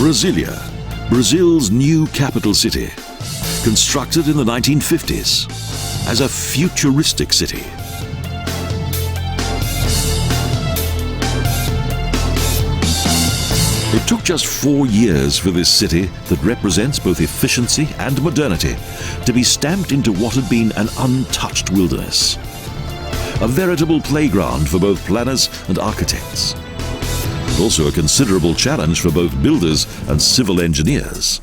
Brasilia, Brazil's new capital city, constructed in the 1950s as a futuristic city. It took just 4 years for this city that represents both efficiency and modernity to be stamped into what had been an untouched wilderness. A veritable playground for both planners and architects, but also a considerable challenge for both builders and civil engineers.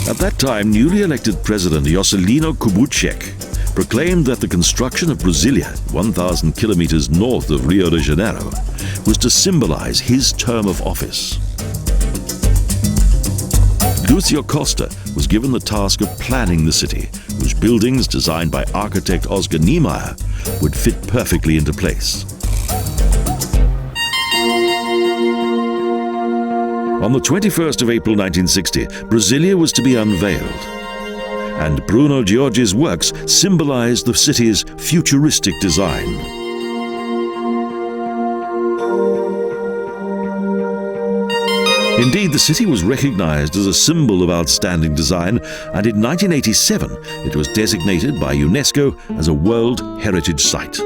At that time, newly elected President Juscelino Kubitschek proclaimed that the construction of Brasilia, 1,000 kilometers north of Rio de Janeiro, was to symbolize his term of office. Lucio Costa was given the task of planning the city, whose buildings, designed by architect Oscar Niemeyer, would fit perfectly into place. On the 21st of April 1960, Brasilia was to be unveiled, and Bruno Giorgi's works symbolized the city's futuristic design. Indeed, the city was recognized as a symbol of outstanding design, and in 1987 it was designated by UNESCO as a World Heritage Site.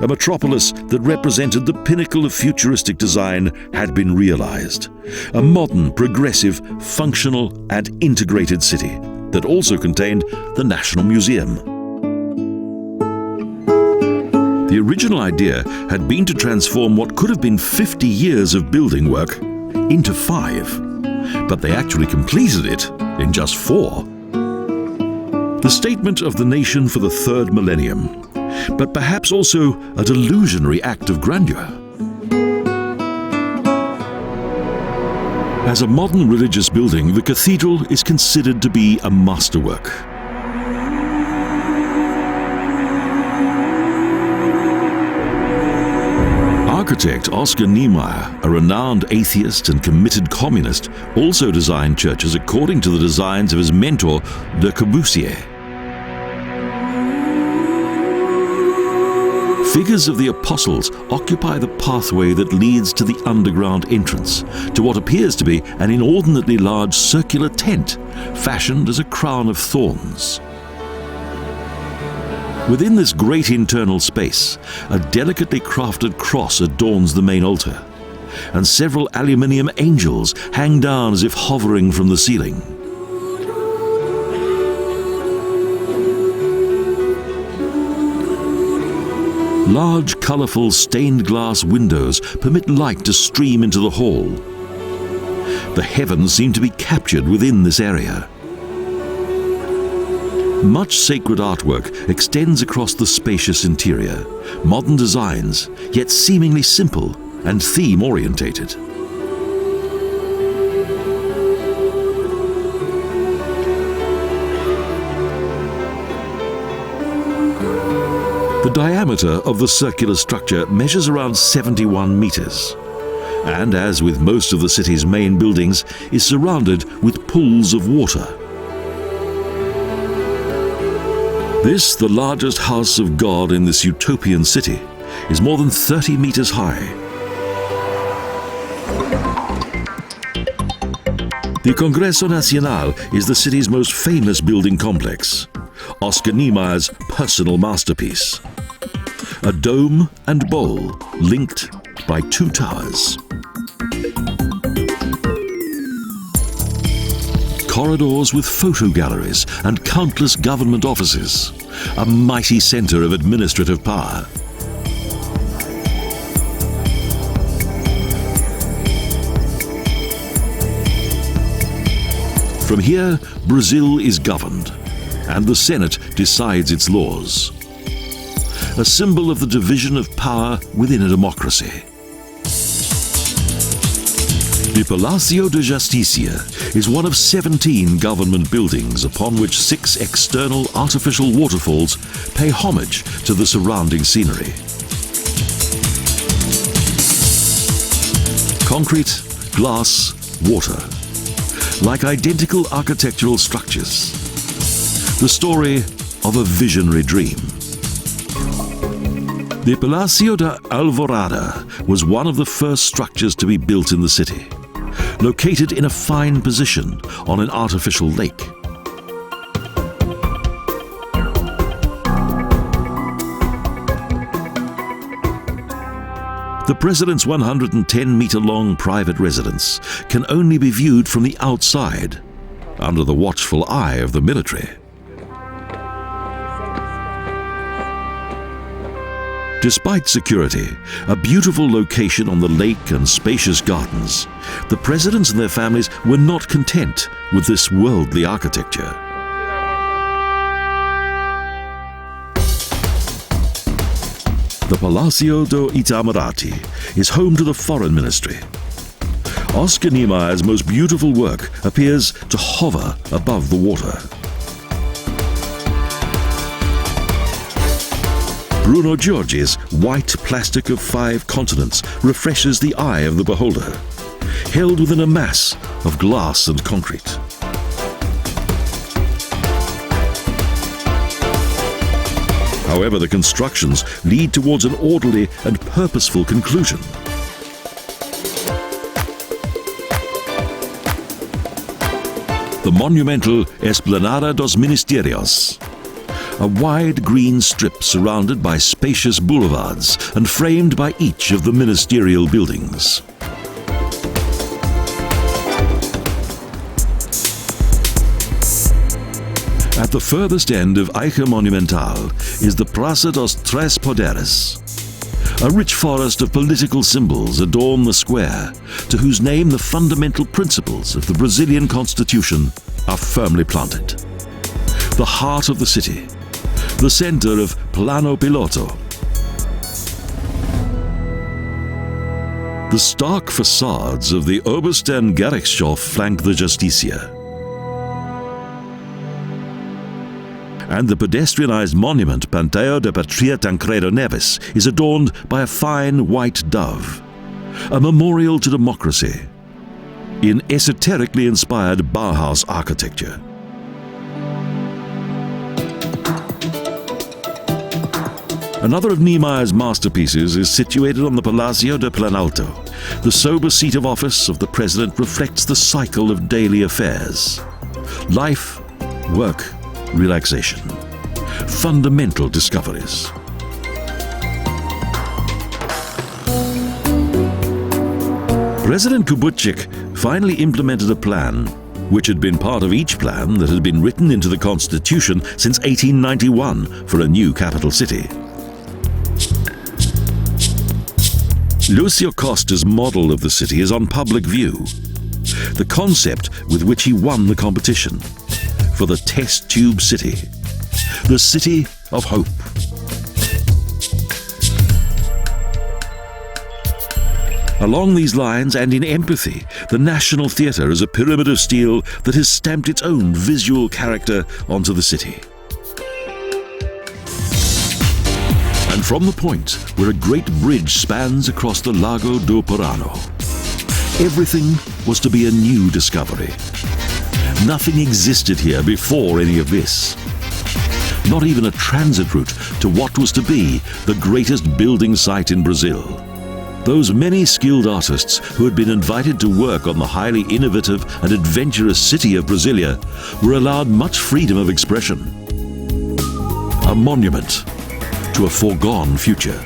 A metropolis that represented the pinnacle of futuristic design had been realized. A modern, progressive, functional and integrated city that also contained the National Museum. The original idea had been to transform what could have been 50 years of building work into 5, but they actually completed it in just 4. The statement of the nation for the third millennium, but perhaps also a delusionary act of grandeur. As a modern religious building, the cathedral is considered to be a masterwork. Architect Oscar Niemeyer, a renowned atheist and committed communist, also designed churches according to the designs of his mentor, Le Corbusier. Figures of the apostles occupy the pathway that leads to the underground entrance, to what appears to be an inordinately large circular tent, fashioned as a crown of thorns. Within this great internal space, a delicately crafted cross adorns the main altar, and several aluminium angels hang down as if hovering from the ceiling. Large, colorful stained glass windows permit light to stream into the hall. The heavens seem to be captured within this area. Much sacred artwork extends across the spacious interior, modern designs, yet seemingly simple and theme-orientated. The diameter of the circular structure measures around 71 meters, and as with most of the city's main buildings, is surrounded with pools of water. This, the largest house of God in this utopian city, is more than 30 meters high. The Congresso Nacional is the city's most famous building complex, Oscar Niemeyer's personal masterpiece. A dome and bowl linked by 2 towers. Corridors with photo galleries and countless government offices, a mighty center of administrative power. From here, Brazil is governed, and the Senate decides its laws. A symbol of the division of power within a democracy. The Palacio da Justicia is one of 17 government buildings upon which 6 external artificial waterfalls pay homage to the surrounding scenery. Concrete, glass, water, like identical architectural structures. The story of a visionary dream. The Palacio Da Alvorada was one of the first structures to be built in the city. located in a fine position on an artificial lake. The president's 110-meter-long private residence can only be viewed from the outside, under the watchful eye of the military. Despite security, a beautiful location on the lake and spacious gardens, the presidents and their families were not content with this worldly architecture. The Palacio Da Alvorada is home to the Foreign Ministry. Oscar Niemeyer's most beautiful work appears to hover above the water. Bruno Giorgi's white plastic of 5 continents refreshes the eye of the beholder, held within a mass of glass and concrete. However, the constructions lead towards an orderly and purposeful conclusion. The monumental Esplanada dos Ministerios, a wide green strip surrounded by spacious boulevards and framed by each of the ministerial buildings. At the furthest end of Eiche Monumental is the Praça dos Três Poderes. A rich forest of political symbols adorn the square, to whose name the fundamental principles of the Brazilian Constitution are firmly planted. The heart of the city, the center of Plano Piloto. The stark facades of the Obersten Gerichtshof flank the Justicia. And the pedestrianised monument Panteao de Patria Tancredo Neves is adorned by a fine white dove, a memorial to democracy, in esoterically inspired Bauhaus architecture. Another of Niemeyer's masterpieces is situated on the Palacio de Planalto. The sober seat of office of the president reflects the cycle of daily affairs. Life, work, relaxation. Fundamental discoveries. President Kubitschek finally implemented a plan which had been part of each plan that had been written into the Constitution since 1891 for a new capital city. Lucio Costa's model of the city is on public view. The concept with which he won the competition for the test tube city, the city of hope. Along these lines and in empathy, the National Theatre is a pyramid of steel that has stamped its own visual character onto the city. And from the point where a great bridge spans across the Lago do Parano, everything was to be a new discovery. Nothing existed here before any of this. Not even a transit route to what was to be the greatest building site in Brazil. Those many skilled artists who had been invited to work on the highly innovative and adventurous city of Brasilia were allowed much freedom of expression. A monument to a foregone future.